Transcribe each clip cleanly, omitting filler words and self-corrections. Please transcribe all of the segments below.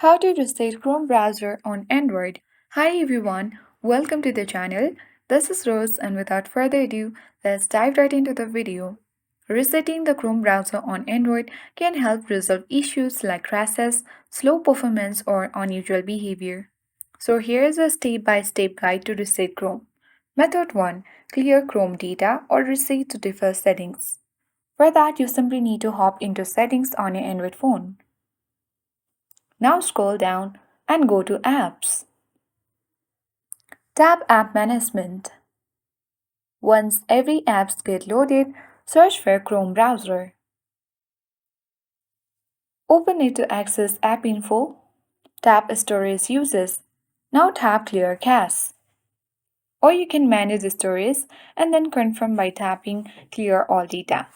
How to reset Chrome browser on Android. Hi everyone, welcome to the channel. This is Rose and without further ado, let's dive right into the video. Resetting the Chrome browser on Android can help resolve issues like crashes, slow performance or unusual behavior. So here is a step-by-step guide to reset Chrome. Method 1. Clear Chrome data or reset to default settings. For that, you simply need to hop into settings on your Android phone. Now scroll down and go to Apps. Tap App Management. Once every apps get loaded, search for Chrome browser. Open it to access App Info. Tap Storage Uses. Now tap Clear Cache. Or you can manage the storage and then confirm by tapping Clear All Data.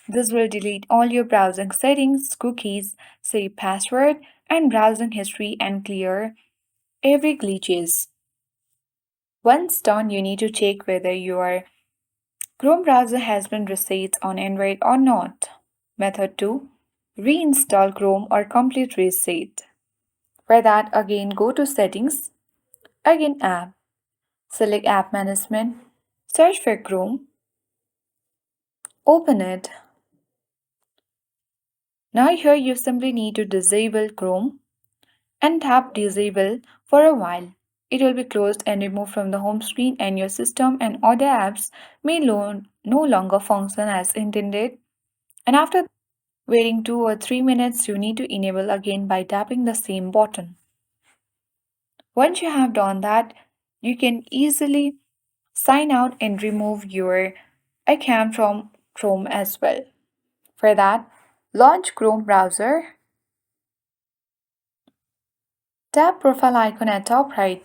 This will delete all your browsing settings, cookies, save password, and browsing history and clear every glitches. Once done, you need to check whether your Chrome browser has been reset on Android or not. Method 2. Reinstall Chrome or complete reset. For that, again go to Settings, again App, select App Management, search for Chrome, open it. Now here you simply need to disable Chrome and tap Disable for a while. It will be closed and removed from the home screen and your system and other apps may no longer function as intended. And after waiting 2 or 3 minutes, you need to enable again by tapping the same button. Once you have done that, you can easily sign out and remove your account from Chrome as well. For that, launch Chrome browser, tap profile icon at top right.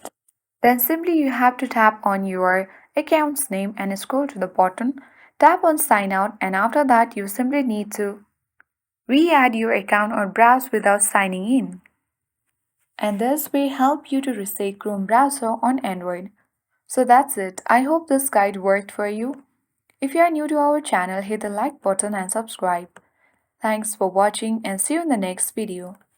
Then simply you have to tap on your account's name and scroll to the bottom. Tap on sign out and after that you simply need to re-add your account or browse without signing in. And this will help you to reset Chrome browser on Android. So that's it. I hope this guide worked for you. If you are new to our channel, hit the like button and subscribe. Thanks for watching and see you in the next video.